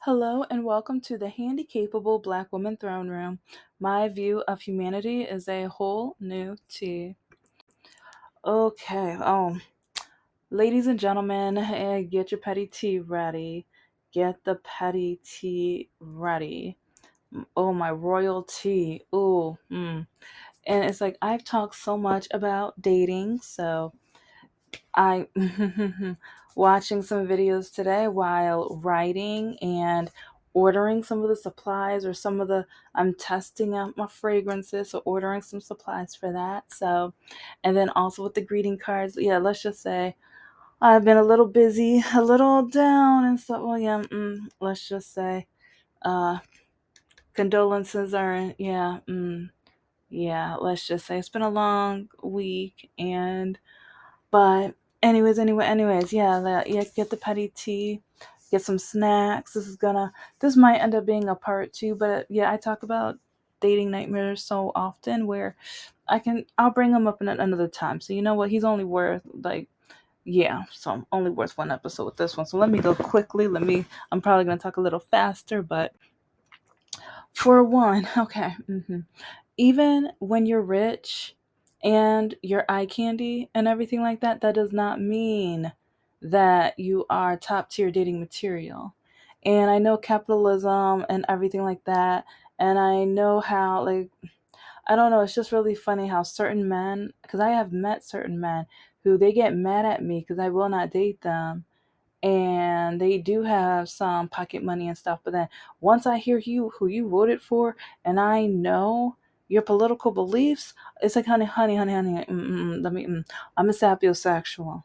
Hello and welcome to the Handicapable Black Woman Throne Room. My view of humanity is a whole new tea. Okay, ladies and gentlemen, get your petty tea ready. Get the petty tea ready. Oh, my royal tea. Ooh, And it's like I've talked so much about dating, so I watching some videos today while writing and ordering some of the supplies or some of the I'm testing out my fragrances, so ordering some supplies for that. So, and then also with the greeting cards, yeah, let's just say I've been a little busy, a little down and stuff. Well, yeah, let's just say uh condolences are yeah, let's just say it's been a long week and but anyways, yeah, yeah, get the petty tea, get some snacks. This might end up being a part two, but yeah, I talk about dating nightmares so often where I'll bring him up in another time. So you know what? He's only worth so I'm only worth one episode with this one. So let me go quickly. I'm probably gonna talk a little faster, but for one, okay. Even when you're rich and you're eye candy and everything like that, that does not mean that you are top tier dating material. And I know capitalism and everything like that. And I know how, like, I don't know, it's just really funny how certain men, because I have met certain men who they get mad at me because I will not date them and they do have some pocket money and stuff. But then once I hear who you voted for, and I know your political beliefs, it's like, honey, I'm a sapiosexual.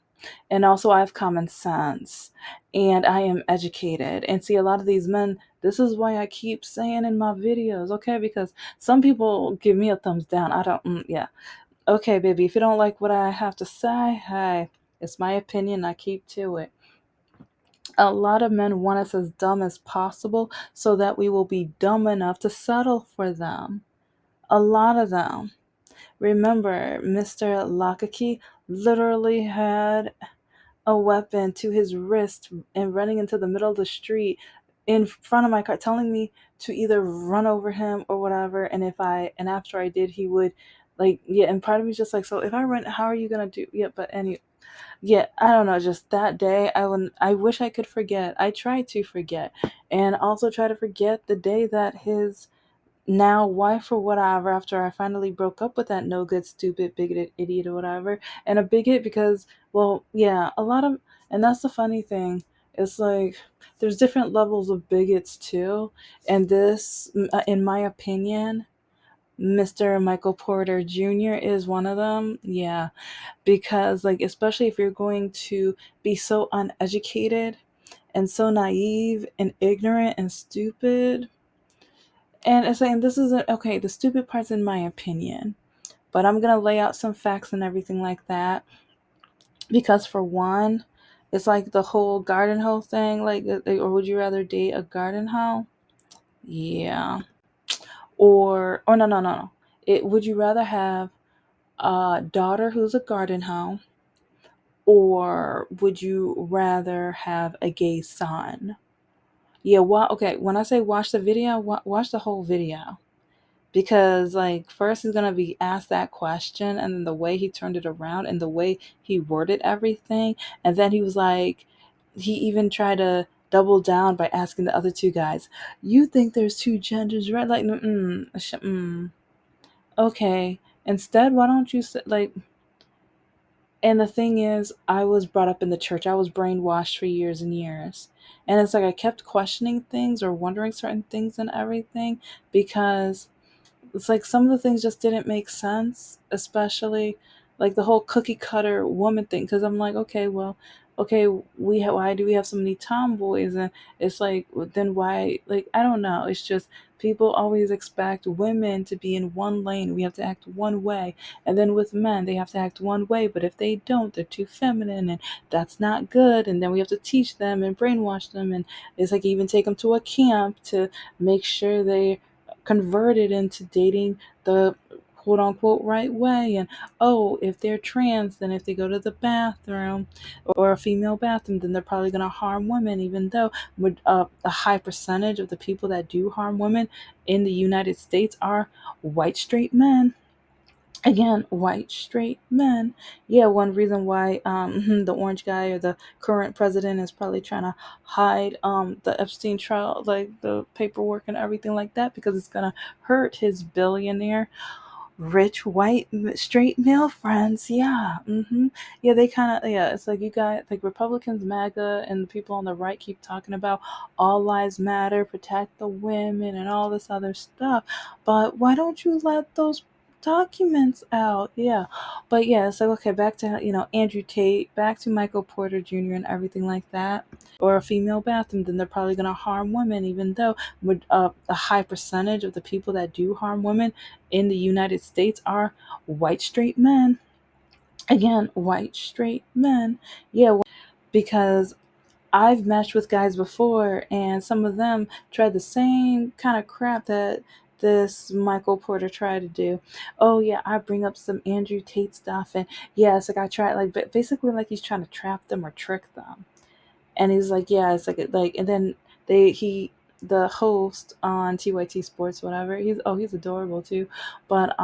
And also, I have common sense and I am educated. And see, a lot of these men, this is why I keep saying in my videos, okay? Because some people give me a thumbs down. I don't, yeah. Okay, baby, if you don't like what I have to say, hey, it's my opinion. I keep to it. A lot of men want us as dumb as possible so that we will be dumb enough to settle for them. A lot of them. Remember, Mr. Lakaki literally had a weapon to his wrist and running into the middle of the street in front of my car, telling me to either run over him or whatever. And after I did, he would, like, yeah. And part of me is just like, so if I run, how are you gonna do? Yeah, but anyway, yeah, I don't know, just that day I wish I could forget. I try to forget and also try to forget the day that his now wife or whatever, after I finally broke up with that no good, stupid, bigoted idiot or whatever. And a bigot because, well, yeah, a lot of, and that's the funny thing. It's like there's different levels of bigots too. And this, in my opinion, Mr. Michael Porter Jr. is one of them. Yeah, because like especially if you're going to be so uneducated and so naive and ignorant and stupid, and it's saying this isn't okay, the stupid part's in my opinion, but I'm gonna lay out some facts and everything like that. Because for one, it's like the whole garden hoe thing, or would you rather date a garden hoe? Yeah. Or no, it would you rather have a daughter who's a garden hoe, or would you rather have a gay son? Yeah, okay, when I say watch the video, watch the whole video. Because, like, first he's going to be asked that question, and then the way he turned it around and the way he worded everything. And then he was like, he even tried to double down by asking the other two guys, you think there's two genders, right? Like, okay. Instead, why don't you, like, and the thing is, I was brought up in the church. I was brainwashed for years and years. And it's like I kept questioning things or wondering certain things and everything because it's like some of the things just didn't make sense, especially like the whole cookie cutter woman thing. Because I'm like, okay, well, okay, why do we have so many tomboys? And it's like, then why? Like, I don't know. It's just people always expect women to be in one lane. We have to act one way, and then with men, they have to act one way. But if they don't, they're too feminine, and that's not good. And then we have to teach them and brainwash them, and it's like even take them to a camp to make sure they converted into dating the quote unquote right way. And oh, if they're trans, then if they go to the bathroom or a female bathroom, then they're probably going to harm women, even though a high percentage of the people that do harm women in the United States are white straight men. Again, white straight men. Yeah, one reason why the orange guy or the current president is probably trying to hide the Epstein trial, like the paperwork and everything like that, because it's gonna hurt his billionaire rich white straight male friends. Yeah. Yeah, they kind of, yeah, it's like you got like Republicans, MAGA, and the people on the right keep talking about all lives matter, protect the women, and all this other stuff. But why don't you let those documents out? Yeah. But yeah, it's like, okay, back to, Andrew Tate, back to Michael Porter Jr. and everything like that, or a female bathroom, then they're probably going to harm women, even though a high percentage of the people that do harm women in the United States are white straight men. Again, white straight men. Yeah, because I've matched with guys before, and some of them tried the same kind of crap that this Michael Porter tried to do. Oh yeah, I bring up some Andrew Tate stuff, and yeah, it's like I tried like basically like he's trying to trap them or trick them. And he's like, yeah, it's like, and then the host on TYT Sports, whatever. He's adorable too, but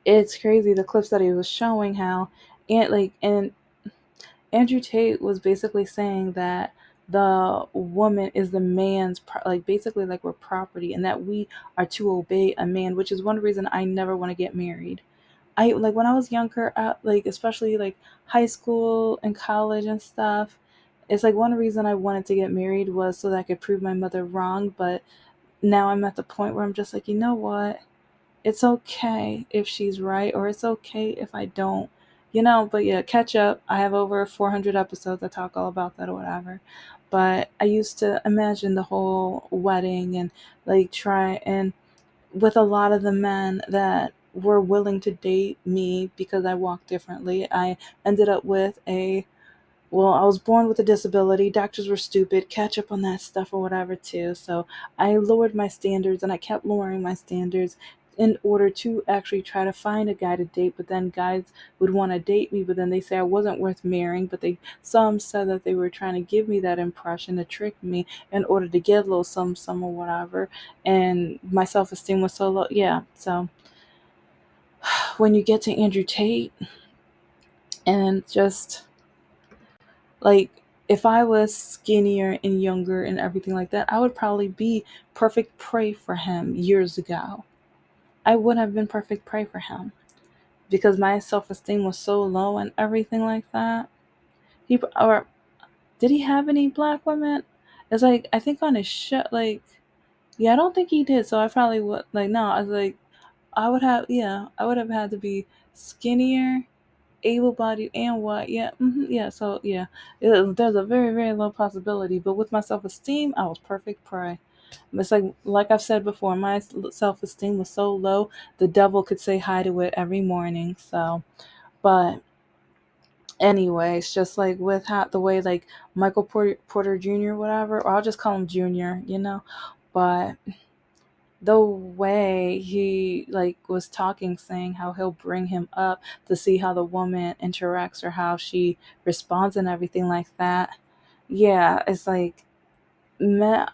it's crazy the clips that he was showing how and Andrew Tate was basically saying that the woman is the man's like basically like we're property and that we are to obey a man, which is one reason I never want to get married. I like when I was younger, like especially like high school and college and stuff. It's like one reason I wanted to get married was so that I could prove my mother wrong. But now I'm at the point where I'm just like, you know what? It's okay if she's right, or it's okay if I don't. But yeah, catch up. I have over 400 episodes. I talk all about that or whatever. But I used to imagine the whole wedding and like try and with a lot of the men that were willing to date me because I walk differently. I ended up with I was born with a disability. Doctors were stupid. Catch up on that stuff or whatever, too. So I lowered my standards and I kept lowering my standards in order to actually try to find a guy to date. But then guys would want to date me, but then they say I wasn't worth marrying. But some said that they were trying to give me that impression to trick me in order to get a little some or whatever. And my self esteem was so low. Yeah. So when you get to Andrew Tate and just like if I was skinnier and younger and everything like that, I would probably be perfect prey for him years ago. I would have been perfect prey for him because my self esteem was so low and everything like that. Or did he have any black women? It's like I think on his show, like yeah, I don't think he did. So I probably would like no. I was like I would have had to be skinnier, able-bodied, and what? Yeah, yeah. So yeah, there's a very very low possibility. But with my self-esteem, I was perfect prey. It's like I've said before, my self-esteem was so low, the devil could say hi to it every morning. So, but anyway, it's just like with the way like Michael Porter Jr. whatever, or I'll just call him Junior. But the way he like was talking, saying how he'll bring him up to see how the woman interacts or how she responds and everything like that. Yeah, it's like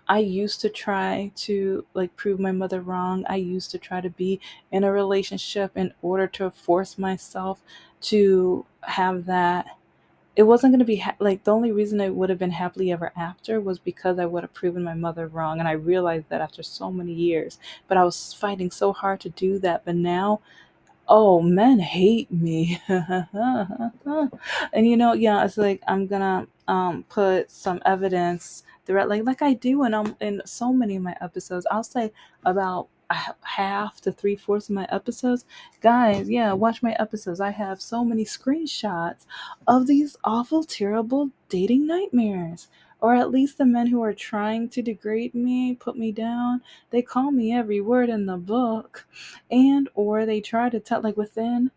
I used to try to like prove my mother wrong. I used to try to be in a relationship in order to force myself to have that. It wasn't going to be like the only reason it would have been happily ever after was because I would have proven my mother wrong, and I realized that after so many years. But I was fighting so hard to do that. But now, oh, men hate me. And yeah, it's like I'm gonna put some evidence throughout, like I do in so many of my episodes. I'll say about half to three-fourths of my episodes. Guys, yeah, watch my episodes. I have so many screenshots of these awful, terrible dating nightmares. Or at least the men who are trying to degrade me, put me down, they call me every word in the book, and or they try to tell like within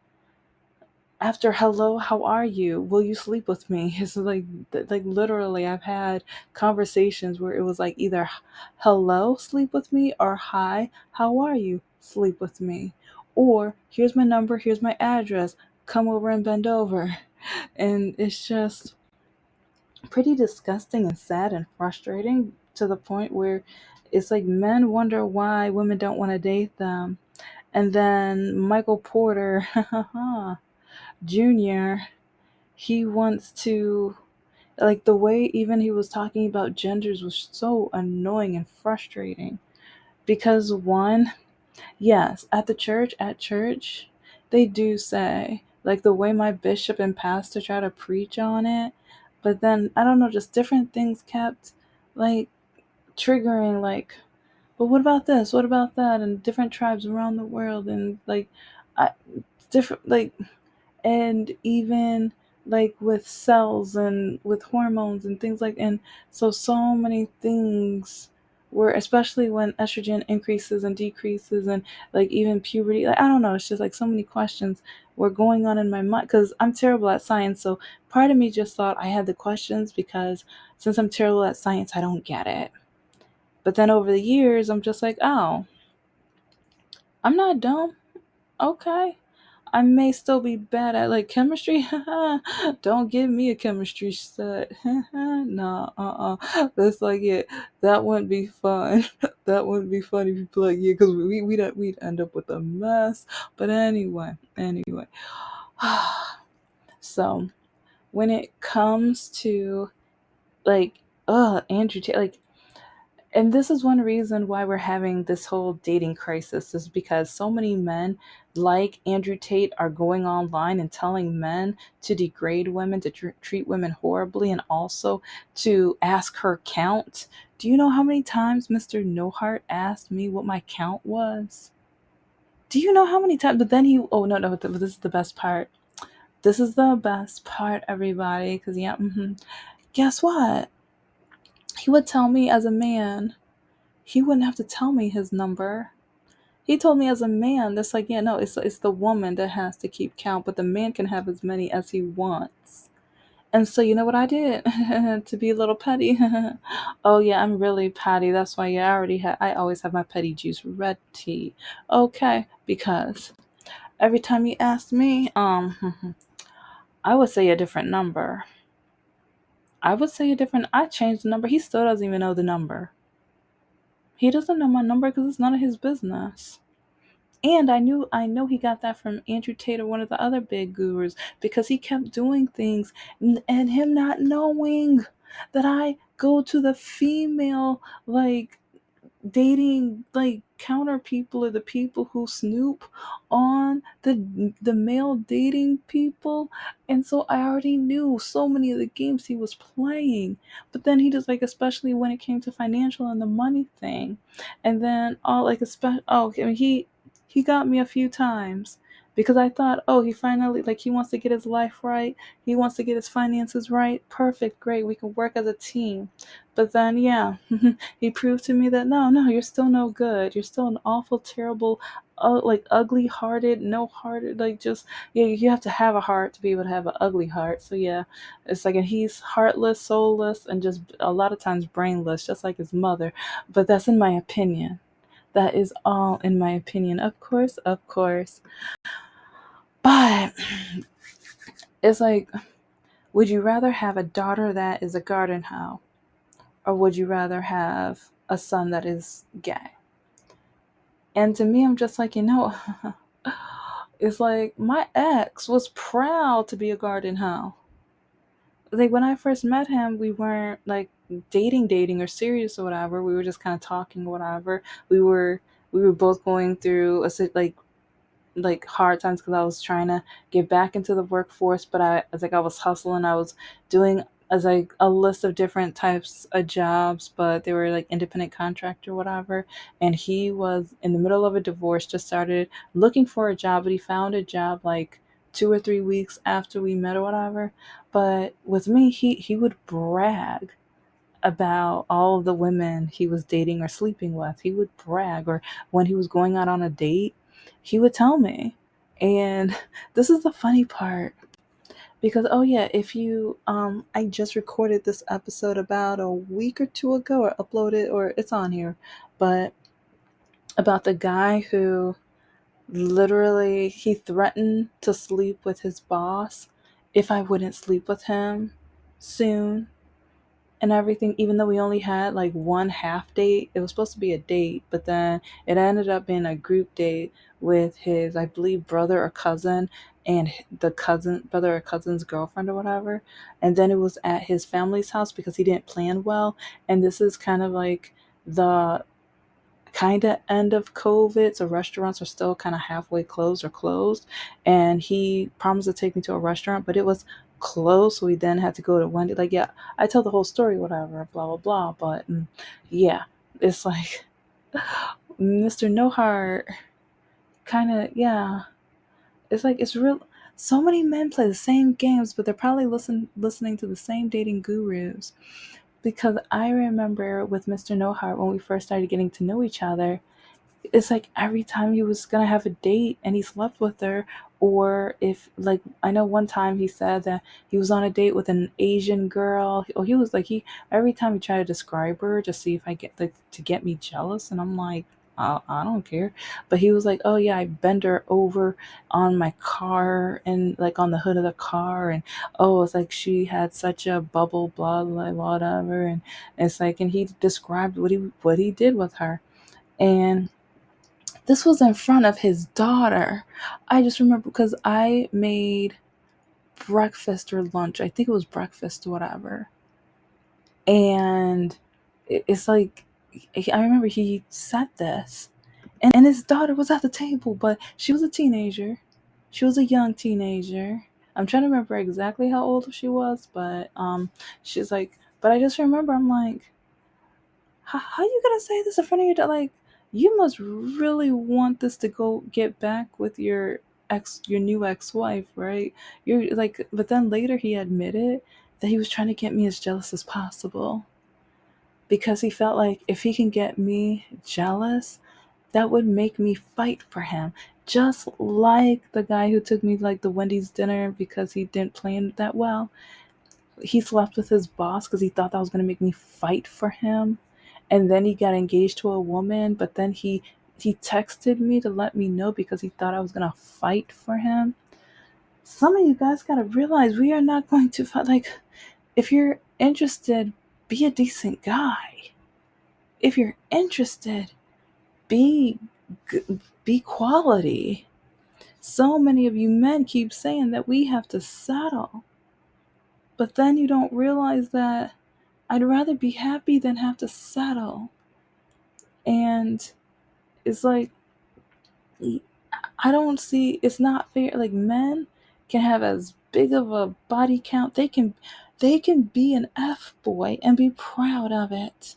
after hello, how are you, will you sleep with me. It's like literally I've had conversations where it was like either hello, sleep with me, or hi, how are you, sleep with me. Or here's my number, here's my address, come over and bend over. And it's just pretty disgusting and sad and frustrating to the point where it's like men wonder why women don't want to date them. And then Michael Porter Jr., he wants to, like, the way even he was talking about genders was so annoying and frustrating. Because one, yes, at church, they do say, like, the way my bishop and pastor try to preach on it, but then, I don't know, just different things kept, like, triggering, like, but what about this? What about that? And different tribes around the world, and, like, I, different, like, and even like with cells and with hormones and things like, and so many things where, especially when estrogen increases and decreases, and like even puberty, like, I don't know, it's just like so many questions were going on in my mind because I'm terrible at science. So part of me just thought I had the questions because since I'm terrible at science, I don't get it. But then over the years, I'm just like, oh, I'm not dumb. Okay, I may still be bad at, like, chemistry. Don't give me a chemistry set. Nah, That's like it. That wouldn't be fun. That wouldn't be fun if you be like, yeah, because we'd end up with a mess. But anyway. So when it comes to, like, Andrew Tate, like, and this is one reason why we're having this whole dating crisis, is because so many men like Andrew Tate are going online and telling men to degrade women, to treat women horribly, and also to ask her count. Do you know how many times Mr. No Heart asked me what my count was? Do you know how many times? But then oh, no, but this is the best part. This is the best part, everybody, because, yeah, guess what? He would tell me as a man, he wouldn't have to tell me his number. He told me as a man, that's like, yeah, no, it's the woman that has to keep count, but the man can have as many as he wants. And so, you know what I did to be a little petty? Oh yeah, I'm really petty. That's why, yeah, I always have my petty juice ready. Okay, because every time you ask me, I would say a different number. I changed the number. He still doesn't even know the number. He doesn't know my number because it's none of his business. And I know he got that from Andrew Tate or one of the other big gurus, because he kept doing things, and him not knowing that I go to the female, like, dating, like, counter people, or the people who snoop on the male dating people. And so I already knew so many of the games he was playing. But then he just, like, especially when it came to financial and the money thing, and then all, like, I mean, he got me a few times because I thought, oh, he finally, like, he wants to get his life right, he wants to get his finances right, perfect, great, we can work as a team. But then, yeah, he proved to me that no, you're still no good. You're still an awful, terrible, like, ugly hearted, no hearted, like, just, yeah, you have to have a heart to be able to have an ugly heart. So yeah, it's like, and he's heartless, soulless, and just a lot of times brainless, just like his mother. But that's in my opinion. That is all in my opinion. Of course, of course. But it's like, would you rather have a daughter that is a garden hoe, or would you rather have a son that is gay? And to me, I'm just like, it's like, my ex was proud to be a garden hoe. Like, when I first met him, we weren't, like, dating or serious or whatever. We were just kind of talking or whatever. We were both going through like hard times because I was trying to get back into the workforce, but I was hustling. I was doing as like a list of different types of jobs, but they were like independent contractor, whatever. And he was in the middle of a divorce, just started looking for a job, but he found a job like 2 or 3 weeks after we met or whatever. But with me, he would brag about all of the women he was dating or sleeping with. He would brag, or when he was going out on a date, he would tell me. And this is the funny part, because, oh yeah, if you I just recorded this episode about a week or two ago, or uploaded, or it's on here, but about the guy who Literally, he threatened to sleep with his boss if I wouldn't sleep with him soon and everything, even though we only had like one half date. It was supposed to be a date, but then it ended up being a group date with his, I believe, brother or cousin, and the cousin, brother or cousin's girlfriend or whatever. And then it was at his family's house because he didn't plan well. And this is kind of like the kind of end of COVID, so restaurants are still kind of halfway closed or closed. And he promised to take me to a restaurant, but it was closed, so we then had to go to Wendy. Like, yeah, I tell the whole story, whatever, blah blah blah. But yeah, it's like Mr. No Heart, kind of, yeah. It's like it's real. So many men play the same games, but they're probably listening to the same dating gurus. Because I remember with Mr. No Heart when we first started getting to know each other, it's like every time he was gonna have a date and he slept with her, or if, like, I know one time he said that he was on a date with an Asian girl, or he was like, he every time he tried to describe her to see if I get, like, to get me jealous, and I'm like, I don't care. But he was like, oh yeah, I bend her over on my car and like on the hood of the car, and oh, it's like she had such a bubble, blah blah whatever, and it's like, and he described what he did with her. And this was in front of his daughter. I just remember because I made breakfast or lunch. I think it was breakfast or whatever. And it's like, I remember he said this. And his daughter was at the table, but she was a teenager. She was a young teenager. I'm trying to remember exactly how old she was, but she's like, but I just remember, I'm like, how you gonna say this in front of your dad? Like, you must really want this to go get back with your new ex-wife, right? You're like, but then later he admitted that he was trying to get me as jealous as possible because he felt like if he can get me jealous, that would make me fight for him. Just like the guy who took me like the Wendy's dinner because he didn't plan that well. He slept with his boss because he thought that was going to make me fight for him. And then he got engaged to a woman, but then he texted me to let me know because he thought I was going to fight for him. Some of you guys got to realize we are not going to fight. Like, if you're interested, be a decent guy. If you're interested, be be quality. So many of you men keep saying that we have to settle, but then you don't realize that I'd rather be happy than have to settle. And it's like, I don't see, it's not fair. Like, men can have as big of a body count. They can be an F boy and be proud of it.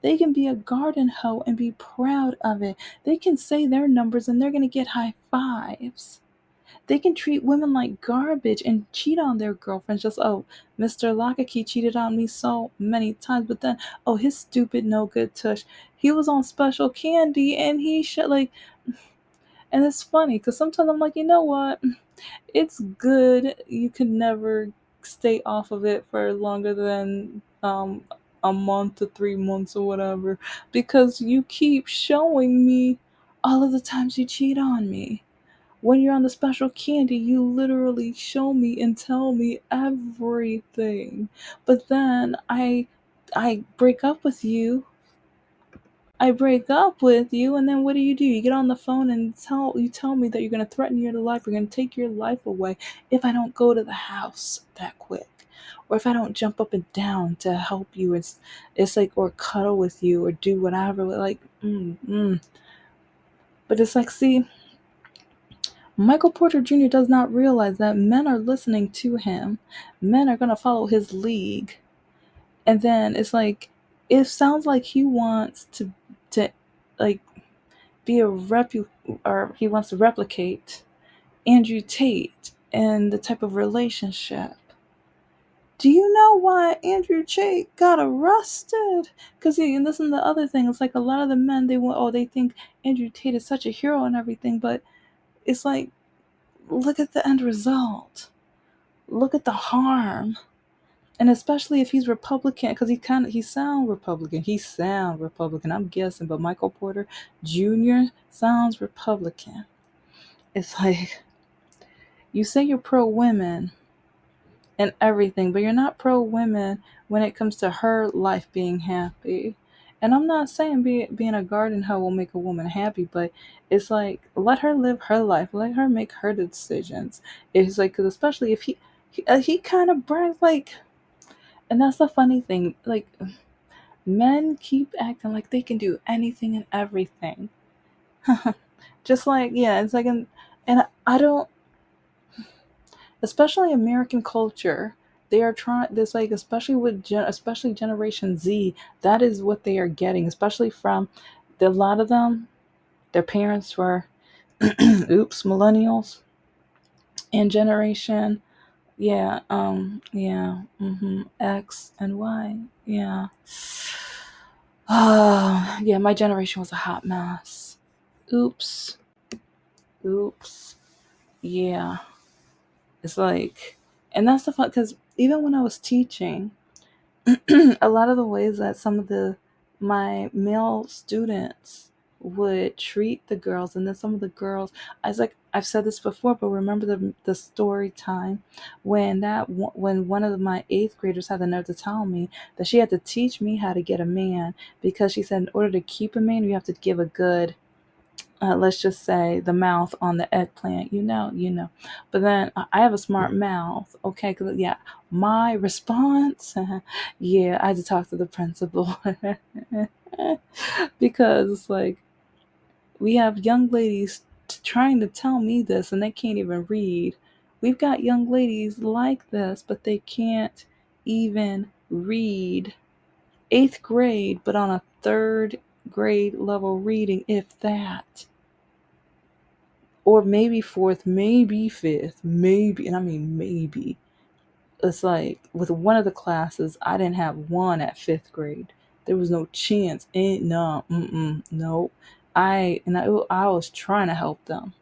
They can be a garden hoe and be proud of it. They can say their numbers and they're going to get high fives. They can treat women like garbage and cheat on their girlfriends. Just, oh, Mr. Lockakey cheated on me so many times, but then, oh, his stupid no good tush. He was on special candy and he should, like, and it's funny because sometimes I'm like, you know what? It's good. You can never stay off of it for longer than a month to 3 months or whatever because you keep showing me all of the times you cheat on me. When you're on the special candy, you literally show me and tell me everything. But then I break up with you. I break up with you, and then what do? You get on the phone and tell me that you're gonna threaten your life, you're gonna take your life away if I don't go to the house that quick, or if I don't jump up and down to help you. It's like, or cuddle with you or do whatever. Like, but it's like, see, Michael Porter Jr. does not realize that men are listening to him. Men are gonna follow his league, and then it's like, it sounds like he wants to like be a or he wants to replicate Andrew Tate and the type of relationship. Do you know why Andrew Tate got arrested? Because, and this is the other thing. It's like a lot of the men, they think Andrew Tate is such a hero and everything, but it's like, look at the end result. Look at the harm. And especially if he's Republican, because he sound Republican. He sound Republican. I'm guessing, but Michael Porter Jr. sounds Republican. It's like you say you're pro women and everything, but you're not pro women when it comes to her life being happy. And I'm not saying being a garden hoe will make a woman happy, but it's like let her live her life, let her make her decisions. It's like, cause especially if he kind of brags like, and that's the funny thing, like men keep acting like they can do anything and everything. Just like, yeah, it's like, and I don't, especially American culture. They are trying this, like, especially with especially Generation Z. That is what they are getting, especially from a lot of them. Their parents were, oops, millennials and generation, yeah, X and Y, yeah. Yeah, my generation was a hot mess. Oops, oops, yeah. It's like, and that's the fun because even when I was teaching, a lot of the ways that some of the my male students would treat the girls, and then some of the girls, I was like, I've said this before, but remember the story time when when one of my eighth graders had the nerve to tell me that she had to teach me how to get a man, because she said in order to keep a man you have to give a good, let's just say the mouth on the eggplant, But then I have a smart mouth, okay? Cause yeah, my response, yeah, I had to talk to the principal because like we have young ladies trying to tell me this and they can't even read. We've got young ladies like this, but they can't even read. Eighth grade, but on a third grade level reading, if that, or maybe fourth, maybe fifth, maybe, and I mean maybe. It's like with one of the classes, I didn't have one at fifth grade. There was no chance. No, no. I was trying to help them,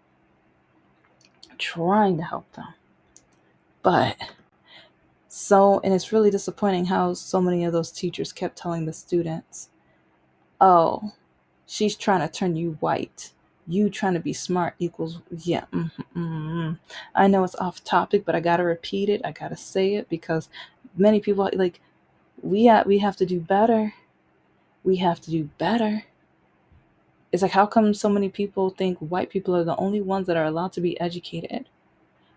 but and it's really disappointing how so many of those teachers kept telling the students, "Oh, she's trying to turn you white. You trying to be smart equals, yeah." I know it's off topic, but I gotta repeat it. I gotta say it because many people like we have to do better. We have to do better. It's like, how come so many people think white people are the only ones that are allowed to be educated?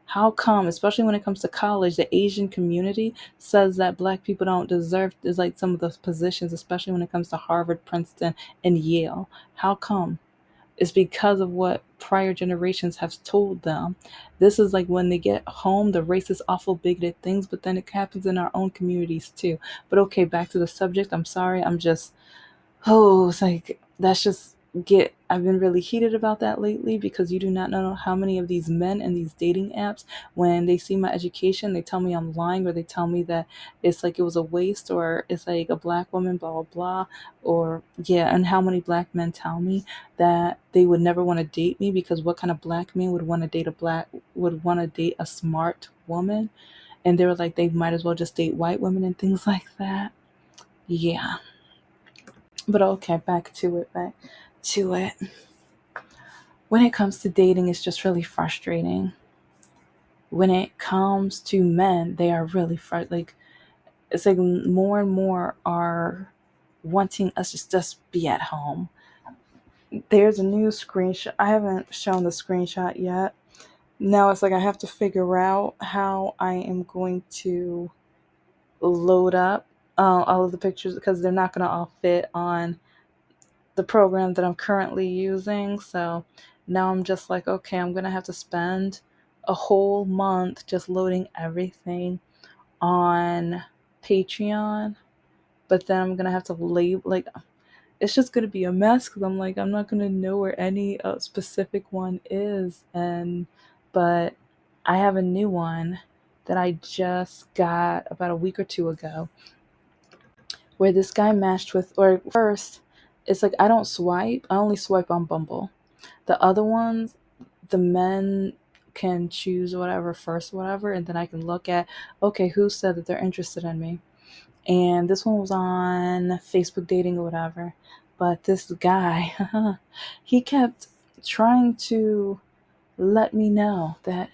How come, especially when it comes to college, the Asian community says that black people don't deserve is like some of those positions, especially when it comes to Harvard, Princeton, and Yale? How come? Is because of what prior generations have told them. This is like when they get home, the racist, awful, bigoted things, but then it happens in our own communities too. But okay, back to the subject. I'm sorry. I'm just, it's like, that's just I've been really heated about that lately because you do not know how many of these men and these dating apps, when they see my education, they tell me I'm lying, or they tell me that it's like it was a waste, or it's like a black woman, blah, blah, blah. Or, yeah, and how many black men tell me that they would never want to date me because what kind of black man would want to date a smart woman? And they were like, they might as well just date white women and things like that. Yeah. But okay, back to it. When it comes to dating, it's just really frustrating. When it comes to men, they are really like, it's like more and more are wanting us to just be at home. There's a new screenshot. I haven't shown the screenshot yet. Now it's like I have to figure out how I am going to load up all of the pictures because they're not going to all fit on the program that I'm currently using. So now I'm just like, okay, I'm going to have to spend a whole month just loading everything on Patreon. But then I'm going to have to label, like, it's just going to be a mess because I'm like, I'm not going to know where any specific one is. But I have a new one that I just got about a week or two ago where this guy matched with, or first, it's like I don't swipe, I only swipe on Bumble. The other ones, the men can choose whatever first, whatever, and then I can look at, okay, who said that they're interested in me. And this one was on Facebook dating or whatever. But this guy, he kept trying to let me know that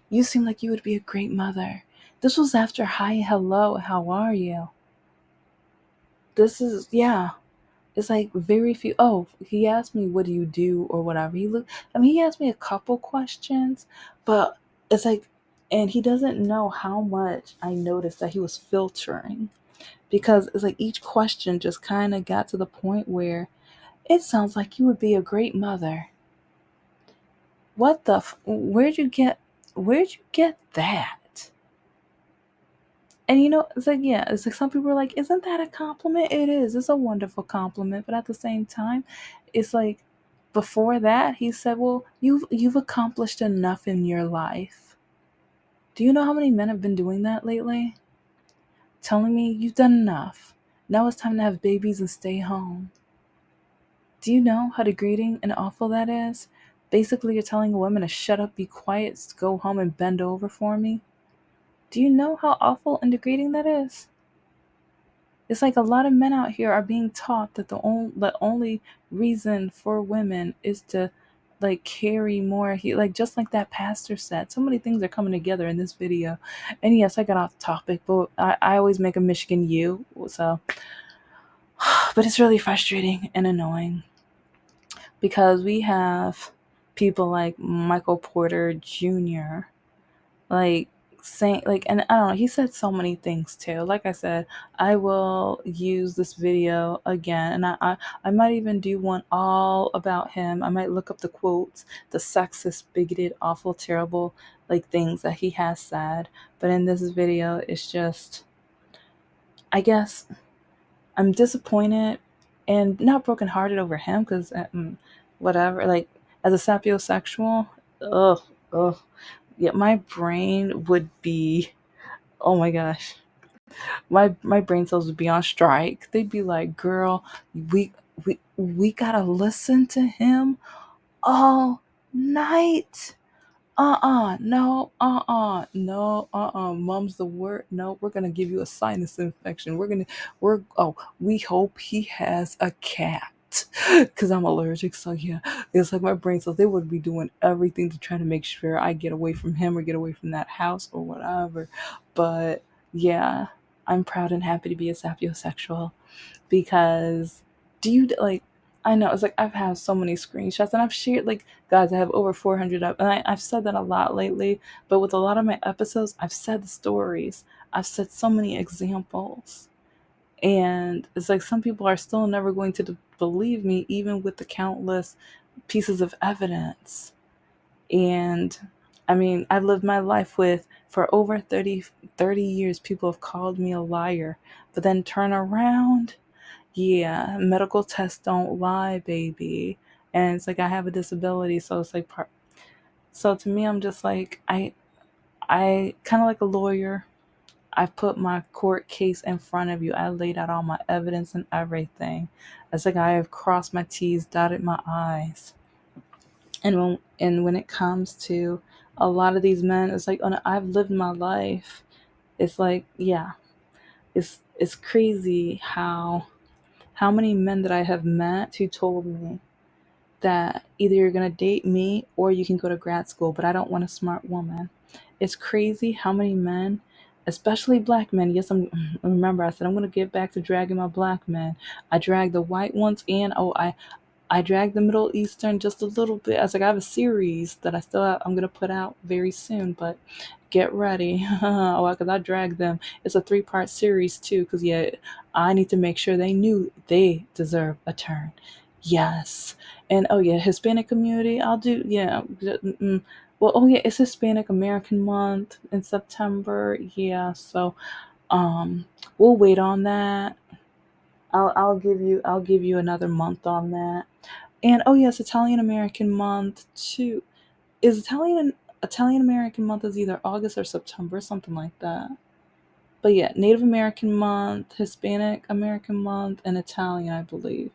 you seem like you would be a great mother. This was after hi, hello, how are you? This is, yeah. It's like very few. Oh, he asked me, what do you do or whatever. I mean, he asked me a couple questions, but it's like, and he doesn't know how much I noticed that he was filtering because it's like each question just kind of got to the point where it sounds like you would be a great mother. What the? Where'd you get that? And it's like, yeah, it's like some people are like, isn't that a compliment? It is. It's a wonderful compliment. But at the same time, it's like before that, he said, well, you've accomplished enough in your life. Do you know how many men have been doing that lately? Telling me you've done enough. Now it's time to have babies and stay home. Do you know how degrading and awful that is? Basically, you're telling a woman to shut up, be quiet, go home and bend over for me. Do you know how awful and degrading that is? It's like a lot of men out here are being taught that the only reason for women is to like carry more like just like that pastor said. So many things are coming together in this video. And yes, I got off topic, but I always make a Michigan U. So but it's really frustrating and annoying because we have people like Michael Porter Jr. like saying like, and I don't know, he said so many things too. Like I said, I will use this video again, and I might even do one all about him. I might look up the quotes, the sexist, bigoted, awful, terrible like things that he has said. But in this video, it's just, I guess I'm disappointed and not brokenhearted over him because whatever, like as a sapiosexual, ugh, ugh, yeah, my brain would be, oh my gosh, my brain cells would be on strike. They'd be like, girl, we gotta listen to him all night. No, no, mom's the word. No, we're gonna give you a sinus infection. We hope he has a cat because I'm allergic. So yeah, it's like my brain cells, they would be doing everything to try to make sure I get away from him or get away from that house or whatever. But yeah, I'm proud and happy to be a sapiosexual because do you like, I know it's like I've had so many screenshots and I've shared like, guys, I have over 400 up, and I've said that a lot lately, but with a lot of my episodes I've said the stories, I've said so many examples, and it's like some people are still never going to believe me even with the countless pieces of evidence. And I mean, I've lived my life with, for over 30 years people have called me a liar, but then turn around, yeah, medical tests don't lie, baby. And it's like I have a disability, so it's like so to me, I'm just like, I kind of like a lawyer. I put my court case in front of you. I laid out all my evidence and everything. It's like I have crossed my T's, dotted my I's. And when it comes to a lot of these men, it's like, oh, no, I've lived my life. It's like, yeah, it's crazy how many men that I have met who told me that either you're going to date me or you can go to grad school, but I don't want a smart woman. It's crazy how many men, especially black men. Yes, remember I said I'm going to get back to dragging my black men. I drag the white ones and I dragged the Middle Eastern just a little bit. I was like, I have a series that I'm gonna put out very soon, but get ready. Oh, because I dragged them. It's a 3-part series too, because yeah, I need to make sure they knew they deserve a turn. Yes. And oh yeah, Hispanic community, I'll do, yeah. Well, oh yeah, it's Hispanic American Month in September. Yeah, so um we'll wait on that. I'll give you another month on that. And oh yes, Italian American month too. Is Italian American month is either August or September, something like that. But yeah, Native American month, Hispanic American month, and Italian, I believe.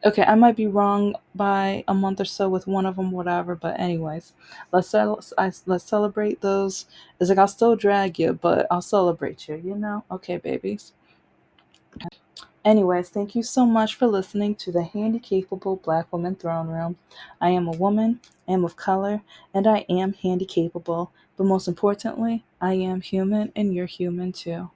Okay, I might be wrong by a month or so with one of them, whatever. But anyways, let's celebrate those. It's like I'll still drag you, but I'll celebrate you. Okay, babies. Anyways, thank you so much for listening to the Handicapable Black Woman Throne Room. I am a woman, I am of color, and I am handicapable. But most importantly, I am human, and you're human too.